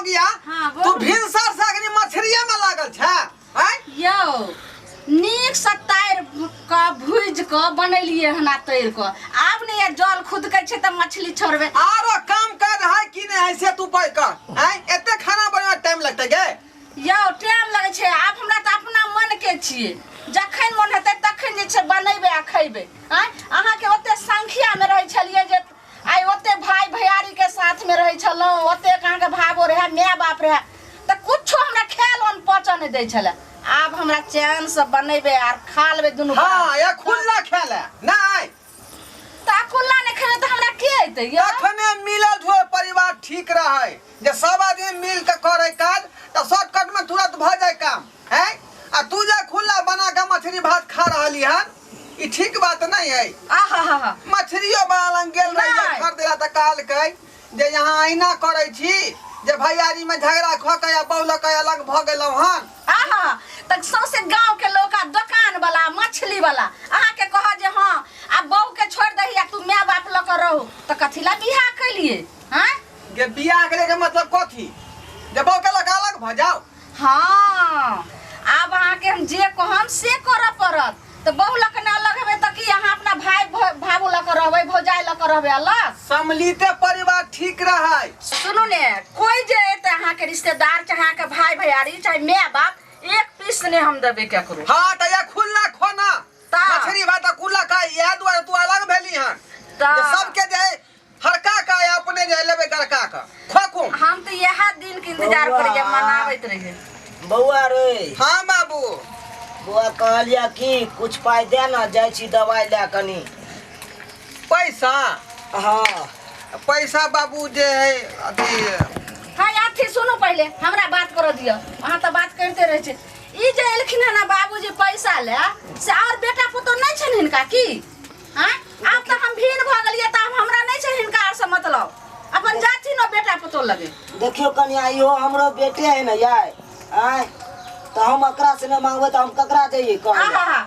गया। हाँ, तू भिनसर से अग्नि मछरिया में लागल छ यो नीक सतार का भूज के बनैलिए हना तैर के आब ने ये जल खुद के छ त मछली छोड़बे आरो काम कर है कि नहीं है से तू पाई कर हैं एते खाना बनवा टाइम लगते गे यो टाइम लगे छै आब हमरा त अपना मन के छिए जखन मन हेतै तखन जे छै बनैबे आ खैबे हैं अहाँ के ओते संख्या में रहै छलिए जे आई ओते भाई भैयारी के साथ में रहै छलो ओते कहां के भाबो रहे माय बाप रहे त कुछो हमरा खेल on पचा नहीं दै छले आब हमरा चैन से बनैबे आर खा लेबे दुनु हां या खुल्ला खेले नहीं ता खुल्ला ने खेले त हमरा के हेतै यो अखने मिलल हो परिवार ठीक रहे जे सब आदमी मिल के करे काज त शॉर्टकट में तुरंत भ जाए काम हैं आ तू जे खुल्ला बना के मछली भात खा रहली हन ई ठीक बात नहीं है आहा मछलियों बालन गेल रही खरीदेला त काल के जे यहां आईना करे छी जे भैयारी में झगड़ा ख के या बहुल के अलग भ गेलौ हन आहा तक सौसे गांव के लोग आ दुकान वाला मछली वाला अहा के कह जे हां आ बहू के छोड़ दही आ तू माय बाप ल के रहू त कथिला बियाह कइलिए हैं के बियाह करे के मतलब कथी जे बहू के अलग भ जाओ हां अब अहा के हम जे कहम से करऽ पड़त त बहू ल के न अलग हेबे त की अहा अपना भाई भाबू ल के रहबे भौजाई ल के रहबे अलग सम्मिलित परिवार ठीक रहे सुनो ने कोई जे त अहा के रिश्तेदार चाहे के भाई भैयारी चाहे माय बाप एक पीस ने हम देबे क्या करू हां त या खुल्ला खोना मछली भात खुल्ला का या दुआरे तू अलग भेली हन जे सबके जे हरका का या अपने जे लेबे गरका का खोकू हम तो यह दिन के इंतजार करिए मनावत रहिए बउआ रे हां बाबू बुआ कहलिया कि कुछ पाई दे ना जाय छी दवाई ले कनी पैसा हां पैसा बाबू जे है अभी हां याथी सुनो पहले हमरा बात कर दियो अहां त बात करते रहे छे ई जे एलखिन ना बाबूजी पैसा ले से और बेटा पुतो नहीं छन हिनका की हां अब त हम भीन भ गेलिए त हमरा नहीं छन हिनका और से मतलब अपन जाति न बेटा पुतो लगे देखियो कन्या इहो हमरो बेटे है ना यार आय तो हम एकरा से न मांगबे त हम ककरा देई कह आहा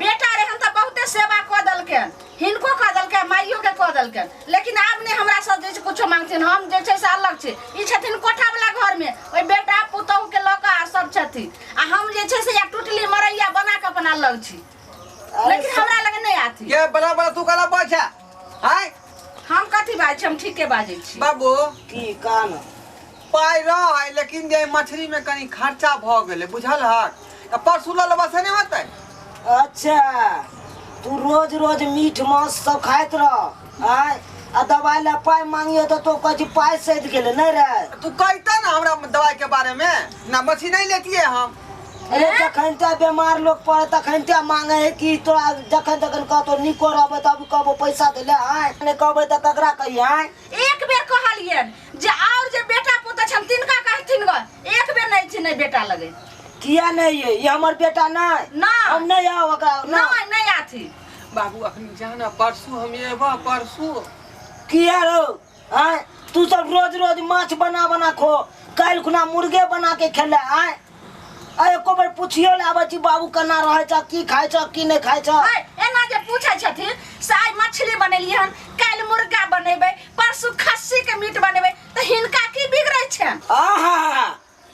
बेटा रे हम त बहुते सेवा क दलके हिनको क दलके माइयो के क दलके लेकिन आब ने हमरा सब जे कुछ मांगथिन हम जे छै से अलग छै ई छथिन कोठा वाला घर में ओइ बेटा पुतोह के लका सब छथिन आ हम जे छै से एक टुटली मरैया बना के अपन अलग छी लेकिन हमरा लगे नहीं आथी ये बड़ा बड़ा तू कला बचा हैं हम कथि बाजै छी हम ठीके बाजै छी बाबू की कान पाई रह लेकिन जे मछली में कनी खर्चा भ गेले बुझल ह परसू ल लेबा से नहीं होतै अच्छा तू रोज रोज मीठ मांस सब खाइत रह आय आ दवाई ला पाई मांगियो तो कह पाई सद गेले नहीं रे तू कहता ना हमरा दवाई के बारे में ना मछली नहीं लेतिए हम अरे जखन ते बीमार लोग पड़े तखन ते मांगे है कि तोरा जखन कह तो निको रहबे तब कहबो पैसा दे ले आय ने कहबे त ककरा कही आय एक बेर कहलिए जे और जे बेटा पुत छन तिनका कहथिन ग एक बेर नहीं छी नहीं बेटा लगे किया नहीं है ये हमर बेटा नहीं ना हम नहीं आओ ओकरा नहीं आथी बाबू अखनी जाना परसू हम एबा परसू किया रो आय तू सब रोज रोज माछ बना बना खो काल खुना मुर्गे बना के खेले आय आय को बार पूछियो ले आबे छी बाबू कना रहे छ की खाय छ की नहीं खाय छ एना जे पूछै छथिन साई मछली बनेलिए हन काल मुर्गा बनेबे परसू खस्सी के मीट बनेबे त हिनका की बिगड़ै छन आहा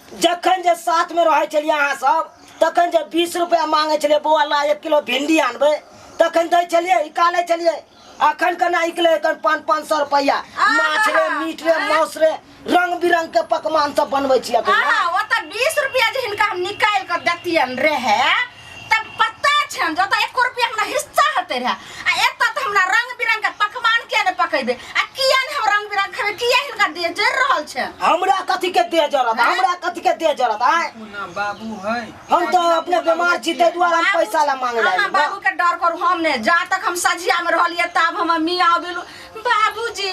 जखन जे साथ में रहे छलिए अहाँ सब तखन जे 20 रुपया मांगे छलिए बौआ ला 1 किलो भिंडी आनबे तखन दै छलिए इकाले छलिए अखन कना इकले कन 500 रुपया माछ रे मीट रे मांस रे रंग बिरंग के पकवान सब बनबै छी अखन हां ओ त 20 रुपया जे हिनका हम निकाल के दतियन रहे तब पता छन जो त 1 रुपया हमरा हिस्सा हते रहे आ एत त हमरा रंग बिरंग के पकवान के ने पकैबे आ किया ने हम रंग बिरंग खाबे किया हिनका दे जर रहल छै हमरा कथि के दे जरत हमरा कथि के दे जरत आय ना बाबू है हम तो अपने बीमार छी ते द्वारा हम पैसा ला मांगे हां बाबू के डर करू हम ने जा तक हम सजिया में रहलिए तब हम मियां आबेलु बाबूजी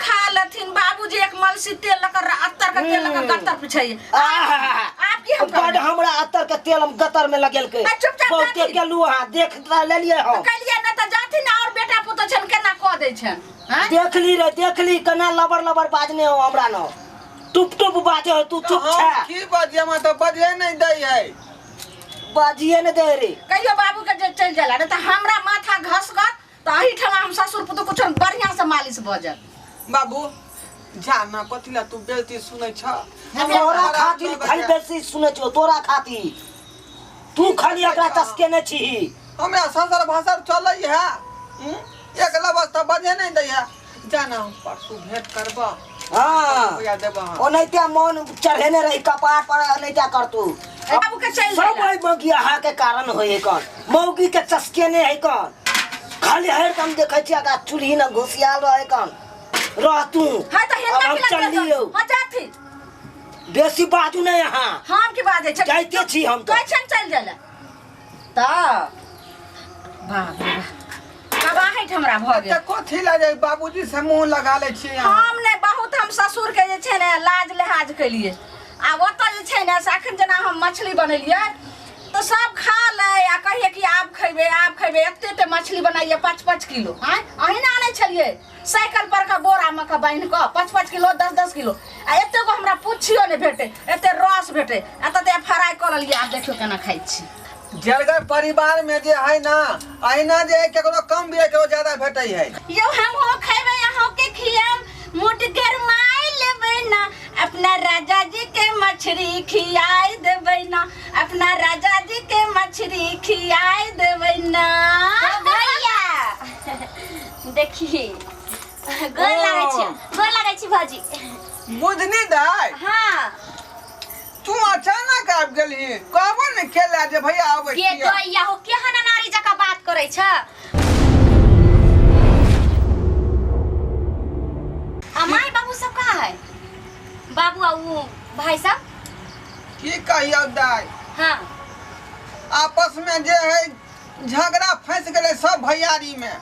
खा लथिन बाबूजी एक मलसी तेल लकर अत्तर के तेल लकर गत्तर पिछाई आप की हम बड हमरा अत्तर के तेल हम गत्तर में लगेल के बहुते गेलु हां देख ले लिए हम कहलिए न त जाथिन और बेटा पुतो छन केना क दै छन हैं देखली कना लबर लबर बाजने हो हमरा न टुप टुप बाजे हो तू चुप छ की बाजे म त बजे नहीं दई है बाजिए न दे रे कहियो बाबू के जे चल जाला त हमरा माथा घस गत त अही ठमा हम ससुर पुतो कुछ बढ़िया से मालिश भ जात बाबू जा ना कथिला तू बेइज्जती सुनै छ तोरा खातिर खाली बेसी सुनै छौ तोरा खातिर तू खाली एकरा तस्केने छी हमरा ससुर भाषा चलै है एक लबस्ता बजे नहीं दै है जाना परसू भेंट करबा हां रुपया देबा ओनैते मन चढ़ेने रही कपार पर ओनैते करतू बाबू के चल सब भाई मगिया हा के कारण होय कौन मौगी के तस्केने है कौन खाली हर काम देखै छी का चूल्ही न घुसियाल रहे कौन रह तू हां त हेलका के चल लियो हां जाथी बेसी बाजू नहीं यहाँ हम की बात है जाइते छी हम तो कैसन चल जाला त बाप रे बाबा है हमरा भ गेल त कथि ला जाय बाबूजी से मुंह लगा ले छी हम ने बहुत हम ससुर के जे छै ने लाज लिहाज कलिए आ ओत जे छै ने अखन जना हम मछली बनेलिए तो सब खा ले आ कहिए कि आप खइबे एते मछली बनाइए 5-5 किलो हां अहिना आनै छलिए साइकिल पर का बोरा में का बांध के 5-5 किलो 10-10 किलो आ एते को हमरा पूछियो ने भेटे एते रस भेटे एते फ्राई कर लिया आप देखियो केना खाइ छी जलगर परिवार में जे है ना अहिना जे केकरो कम भी केकरो ज्यादा भेटै है यो हम हो खइबे अहाँ के खियाम मुठ गरमाई लेबै ना अपना राजा जी के मछली खियाई देबै ना अपना राजा जी के मछली खियाई देबै ना भैया देखिए गोर लागै छी भाजी बुझनी दाय हाँ तू अचानक आबि गेली कहबो ने केला जे भैया आबै के गैया हो केहन नारी जका बात करै छ अमाई बाबू सब कहाँ है बाबू आऊ भाई सब की कहियो दाय हाँ आपस में जे है झगड़ा फंस गेले सब भैयारी में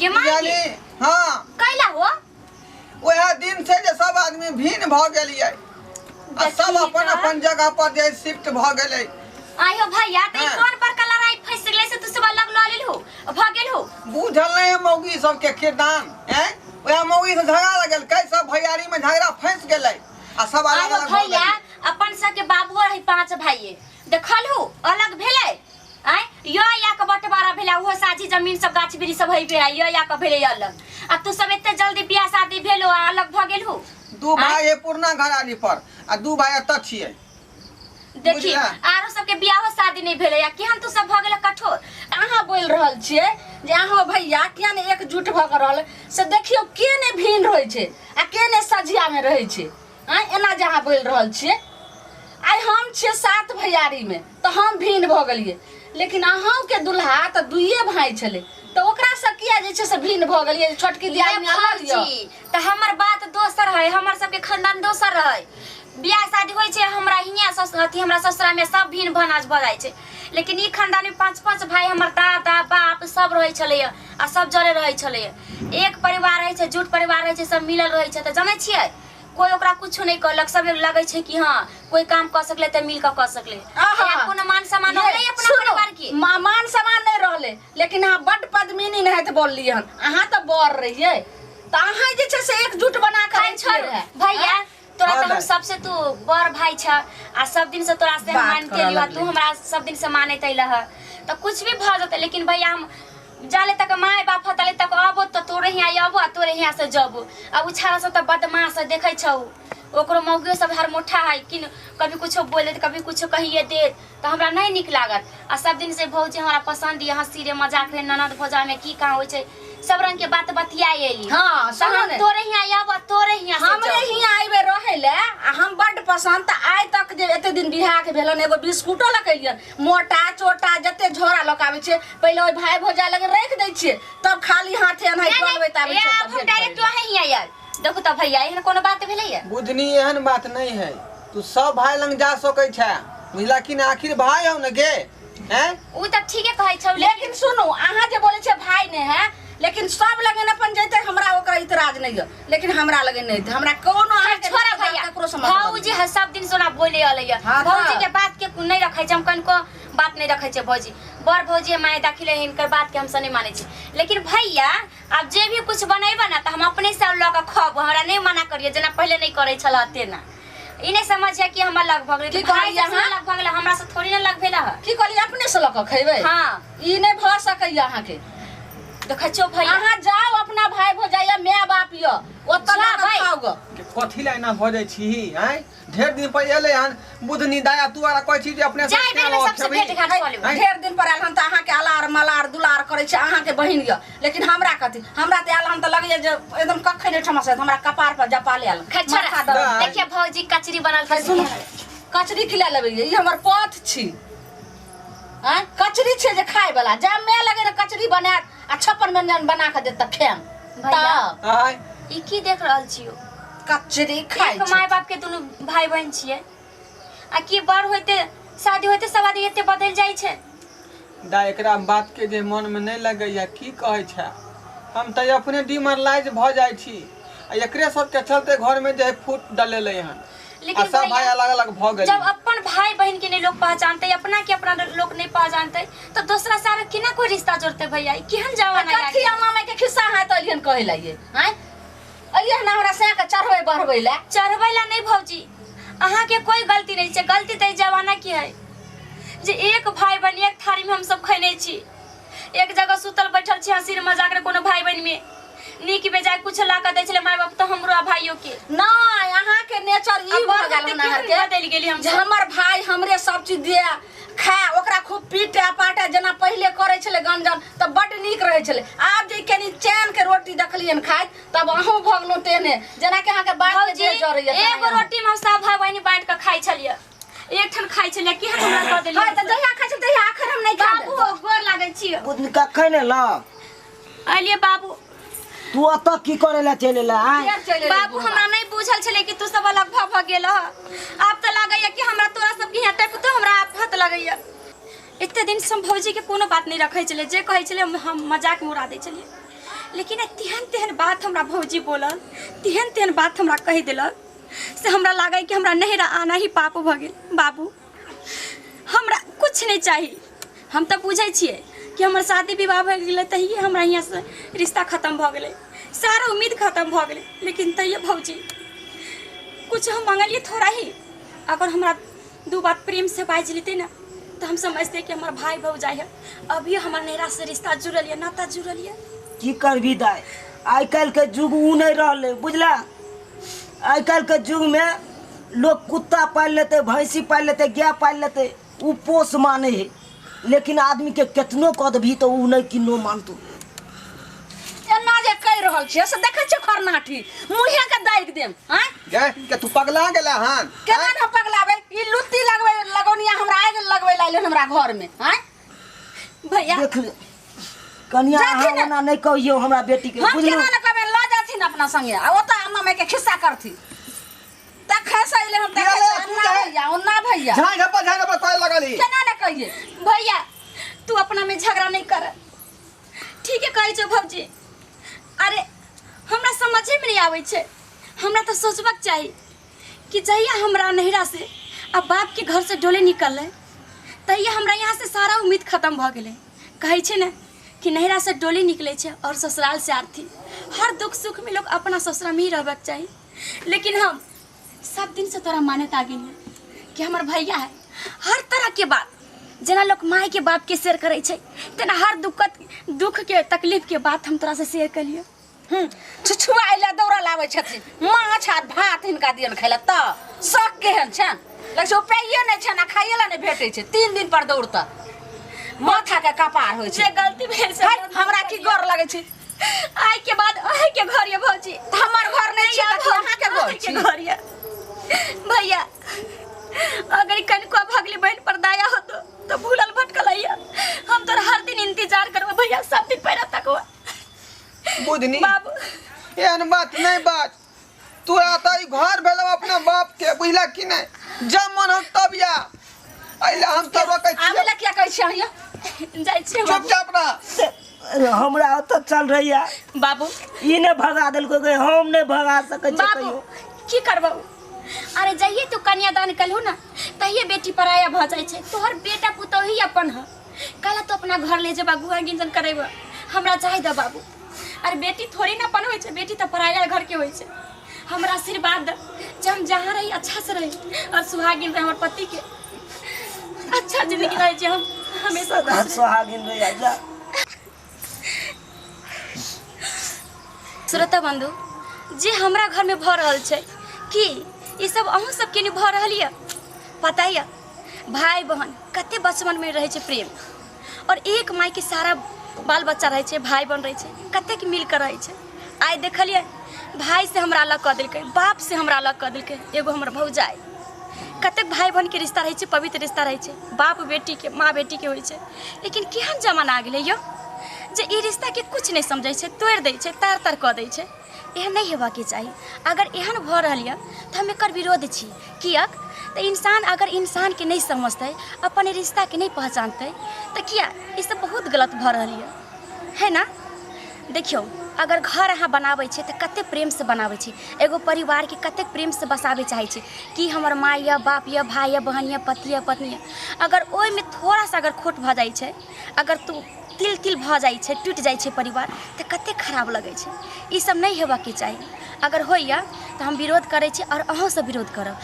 गे माई हां कैला हो वह दिन से जे सब आदमी भिन्न भ गेलिए आ सब अपन अपन जगह पर जे शिफ्ट भ गेलै आयो भैया त कोन पर का लड़ाई फंस गेले से तू सब अलग ल लेलहो भ गेल हो बुझल नहीं मौगी सब के किरदान हैं वह मौगी से झगड़ा लगल कै सब भैयारी में झगड़ा फंस गेलै आ सब अलग अलग भैया अपन सब के बाबू रही 5 भाई देखलहु अलग भेलै आय यो या के बंटवारा भेला वो साझी जमीन सब गाछ बिरी सब हई पे यो या के भेले अलग आ तू सब एते जल्दी बियाह शादी भेलो अलग भ गेल हो दू भाई है पुरना घरानी पर आ दू भाई एत छिए देखिए आरो सबके बियाह शादी नहीं भेले या केहन तू सब भ गेल कठोर अहाँ बोल रहल छिए जे अहाँ भैया किया ने एकजुट भ क रहल से देखियो के ने भिन्न रहै छै आ के ने सजिया में रहै छै आ एना जे अहाँ बोल रहल छिए आइ हम छिए 7 भैयारी में तो हम भिन्न भ गेलिए लेकिन अहाँ के दुल्हा त दुइये भाई छले तो ओकरा से किया जे छै से भिन्न भ गेलिए छोटकी दियाद में अलग लियो त हमर बात दोसर है हमर सबके खानदान दोसर है बियाह शादी होय छै हमरा हिया ससुरती हमरा ससुरा में सब भिन्न भनाज भ जाय छै लेकिन ई खानदान में 5-5 भाई हमर दादा बाप सब रहै छले आ सब जरे रहै छले एक परिवार रहै छै जुट परिवार रहै छै सब मिलल रहै छै त जानै छियै कोई ओकरा कुछ नहीं कहलक सब लगे छै कि हां कोई काम कर सकले त मिल के कर सकले कोनो मान सम्मान रहले अपना परिवार के मान सम्मान नहीं रहले लेकिन हां बड पद्मिनी नहीं त बोलली हन अहाँ त बोल रहिए त अहाँ जे छै से एकजुट बना के छोड़ भैया तोरा त हम सबसे तू बड़ भाई छ आ सब दिन से तोरा से मान के लिया तू हमरा सब दिन से माने तैला ह त कुछ भी भ जते लेकिन भैया हम जाले तक माय बाप हतले तक आबो त तोरे हिया आबो आ तोरे हिया से जबो अब उछारा से त बदमाश देखे छौ ओकरो मौगे सब हर मुठा है कि कभी कुछो बोले कभी कुछो कहिए दे तो हमरा नहीं निक लागत आ सब दिन से भौजी हमरा पसंद है हंसी रे मजाक रे ननद भोजा में की कहां होय छै सब रंग के बात बतियाई एली हां सब तोरे हिया आबो तोरे हिया से हमरे हिया आइबे रहेले आ हम बड पसंद त आइ तक जे एते दिन बियाह के भेलन एगो बिस्कुटो लकैलियन मोटा छोटा जते झोरा लकावे छै पहिले ओइ भाई भोजा लगे रख दै छिए तब खाली हाथे अनहै करबै ताबे छै हम डायरेक्ट वही हिया यार देखो त भैया एहन कोनो बात भेलै है बुझनी एहन बात नहीं है तू सब भाई लंग जा सकै छै बुझला कि ना आखिर भाई हो न गे हैं उ त ठीके कहै छौ लेकिन सुनो अहाँ जे बोले छै भाई ने है लेकिन सब लगे अपन जैते हमरा ओकरा इतराज नहीं है लेकिन हमरा लगे नहीं थे हमरा कोनो अहाँ छोरा भैया भौजी है सब दिन सोना बोले अलैया भौजी के बात के नहीं रखै छै हम कनको बात नहीं रखै छै भौजी बड़ भौजी माय दाखिले हिनकर बात के हम से नहीं माने छी लेकिन भैया अब जे भी कुछ बनैबा ना त हम अपने से ल के खब हमरा नहीं मना करिए जना पहले नहीं करे छला तेना ई नहीं समझ है कि हम लग भगले की भाई यहाँ लग भगले हमरा से थोड़ी ना लग भेला है की कहली अपने से ल के खैबे हां ई नहीं भ सकै अहाँ के देखै छौ भैया अहाँ जाओ अपना भाई भौजाइया माय बाप यो ओतऽ जा ना भाई। खाओगे कथी ला एना भऽ जाइ छी हैं ढेर दिन पर एले हन बुधनी दाया तू आरा कहै छी जे अपने से जाय बेर में सबसे भेट घाट कऽ लेबै। ढेर दिन पर आयल हम त अहाँ के अलार मलार दुलार करे छी अहाँ के बहिन य लेकिन हमरा कथी हमरा त आयल हम त लगे जे एकदम कखै नै ठमा से हमरा कपार पर जपा लेल खचरा दर। देखिए भौजी कचरी बनल है सुन कचरी खिला लेबै ई हमर पथ छी हैं कचरी छै जे खाय वाला जा मैं लगे रे कचरी बनात आ 56 व्यंजन बना के देत खेम भैया। आय ई की देख रहल छियो कचरी खाय एक माय बाप के दुनू भाई बहन छियै आ की बड़ होते शादी होते सवादी एते बदल जाइ छै। दा एकरा बात के जे मन में नहीं लगैया की कहै छै हम त अपने डिमरलाइज भ जाइ छी आ एकरे सब के चलते घर में जे फूट डलेले हन आ लेकिन सब भाई भैया, अलग अलग भ गए जब अपन भाई बहन के नहीं लोग पहचानते अपना के अपना लोग नहीं पहचानते तो दूसरा सारा केना कोई रिश्ता जोड़ते भैया ई केहन जमाना आ कथी गया। अम्मा के खिस्सा है त अलियन कहै लागिए हैं अलियन हमरा से के चढ़बै बढ़बै ला चढ़बै ला नहीं भौजी अहाँ के कोई गलती नहीं छै गलती त जमाना की है जे एक भाई बहन एक थारी में हम सब खैने छी एक जगह सुतल बैठल छी हंसी मजाक रे कोनो भाई बहन में नीक बेजाय कुछ ला के दै छले माय बाप तो हमरो आ भाइयों के नहीं अहाँ के नेचर ई भ गेल हन के बदल गेली हम जे हमर भाई हमरे सब चीज दे खा ओकरा खूब पीटे पाटे जेना पहिले करे छले गंजन त बड नीक रहे छले आब जे कनी चैन के रोटी देखलियन खाइत तब अहूं भगलो तेने जेना के अहाँ के बात के जे जरैया एगो रोटी में सब भाई बहन बांट के खाइ छलिए एक ठन खाइ छलिए की हम हमरा कह देलिए हां त जहिया खाइ छ तहिया आखिर हम नहीं बाबू खाबू गोर लागै छी बुद्धि कखन ने लग अलिए बाबू तू अतऽ की करे ला चले ला बाबू हमरा नहीं बुझल छले कि तू सब अलग भ गेल ह अब त लागैया कि हमरा तोरा सब के यहाँ टप तो हमरा आफत लगैया इतने दिन से हम भौजी के कोनो बात नहीं रखे चले जे कहे चले हम मजाक में उड़ा दे चलिए लेकिन तेहन तेहन बात हमरा भौजी बोलल तेहन तेहन बात हमरा कह दिलक से हमरा लागै कि हमरा नहिरा आना ही पाप भ गेल। बाबू हमरा कुछ नहीं चाहिए हम तो बुझे छिए कि हमर शादी विवाह भ गेलै तहिए हमरा यहाँ से रिश्ता खत्म भ गेलै सारा उम्मीद खत्म भ गेलै लेकिन तैयो भौजी कुछ हम मांगलिए थोड़ा ही अगर हमरा दो बात प्रेम से बाज लेते ना तो हम समझते कि हमार भाई भौजाई है अभी हमार नैरा से रिश्ता जुड़ल है नाता जुड़ल है। की करबी दाय आइ काल्हि के युग उ नहीं रहले बुझला आइ काल्हि के युग में लोग कुत्ता पाल लेते भैंसी पाल लेते गाय पाल लेते उ पोस माने है लेकिन आदमी के केतनो कद भी तो उ नहीं किनो मानतू एना जे कह रहल छी से देखे छ खरनाठी मुहे के दाइग देम हैं गे के तू पगला गेला हन केना न पगलाबे ई लुत्ती लगबै लगौनिया हमरा आग लगबै लाइले हमरा घर में हैं भैया देख ले कनिया जाथिन अहाँ ओना नहीं कहियो हमरा बेटी के हम बुझलू केना न कहबे ल जाथिन अपना संगे आ ओता अम्मा में के खिस्सा करथी त खसैले हम त ना भैया ओ ना भैया झाई झपा कोई लगली केना न कहिए भैया तू अपना में झगड़ा नहीं कर ठीक है कहे छो भौजी अरे हमरा समझे में नहीं आवे छे हमरा तो सोचबक चाहिए कि जहिया हमरा नहिरा से अब बाप के घर से डोले निकल तहिया हमरा यहाँ से सारा उम्मीद खत्म भ गेले कहे छे ना कि नहिरा से डोली निकले छे और ससुराल से आरती हर दुख सुख में लोग अपना ससुरा में ही रहबक चाहिए लेकिन हम सब दिन से तोरा मानत आ गई कि हमार भैया है हर तरह के बात जना लोग माय के बाप के शेयर करे छे तेना हर दुख के तकलीफ के बात हम तोरा से शेयर कलिए छुछुआइले दौड़ा लाबै छथिन माछ आ भात हिनका दियन खैला त शक केहन छन लगे उपाइए नहि छन आ खाइए ला नहि भेटै छै 3 दिन पर दौड़ता माथा के कपार होइ छै जे गलती भेल से हमरा की गौर लगे छै आइ के बाद आइ के घर ये भौजी हमर घर नहीं छै त अहाँ के घर के छै घर ये भैया अगर कनको भगली बहन पर दया हो तो भूलल भटकल है हम तोर हर दिन इंतजार करबो भैया सब दिन पैरा तकवा बुधनी बाबू एहन बात नहीं बात तू आता ई घर भेलो अपना बाप के बुझला कि नहीं जब मन हो तब या आइला हम तो रोकै छी आबे ला क्या कहै छी अहिया जाय छी चुपचाप रह हमरा ओतऽ चल रही है बाबू ई ने भगा देलको के हम नहीं भगा सकै छी बाबू कहियो की करबो अरे जइए तू कन्यादान कलहु ना तहिए बेटी पराया भ जाय छै तोहर बेटा पुतोही अपन ह काला तो अपना घर ले जेबा गुआ गिंजन करेबा हमरा चाहि द बाबू अरे बेटी थोड़ी ना अपन होय छै बेटी तो पराया घर के होय छै हमरा आशीर्वाद द जे हम जहाँ रही अच्छा से रही और सुहागिन रहे हमर पति के अच्छा जिंदगी रहे जे हम हमेशा सुहागिन रही जा श्रोता बंधु जे हमरा घर में भ रहल छै कि ई सब अहूँ सबके नहीं भ रहल यऽ पता यऽ भाई बहन कते बचपन में रहे छै प्रेम और एक माई के सारा बाल बच्चा रहे छै भाई बहन रहे छै कतेक मिल कर रहे छै। आइ देखलिए भाई से हमरा अलग कऽ देलकै बाप से हमरा अलग कऽ देलकै एगो हमर भौजाई। कतेक भाई बहन के रिश्ता रहे छै पवित्र रिश्ता रहे छै बाप बेटी के माँ बेटी के होइ छै लेकिन केहन जमाना आ गेलै यौ जे ई रिश्ता के कुछ नहीं समझै छै तोड़ दै छै तार तार कऽ दै छै। एहन नहीं हेबाक चाही। अगर एहन भऽ रहल यऽ तऽ हम एकर विरोध छी। किएक तऽ इंसान अगर इंसान के नहीं समझतै अपन रिश्ता के नहीं पहचानतै तऽ किया ई सब बहुत गलत भऽ रहल यऽ है ना। देखियो अगर घर अहाँ बनाबै छै तऽ कते प्रेम से बनाबै छी एगो परिवार के कते प्रेम से बसाबे चाहे छी कि हमर माँ या बाप या भाई या बहन या पति या पत्नी अगर ओइ में थोड़ा सा अगर खोट भऽ जाइ छै अगर तू तिल तिल भऽ जाइ छै टूट जाइ छै परिवार तऽ कते खराब लगै छै। ई सब नहीं हेबाक के चाही। अगर होइया तऽ हम विरोध करै छी और अहूँ सब विरोध करब।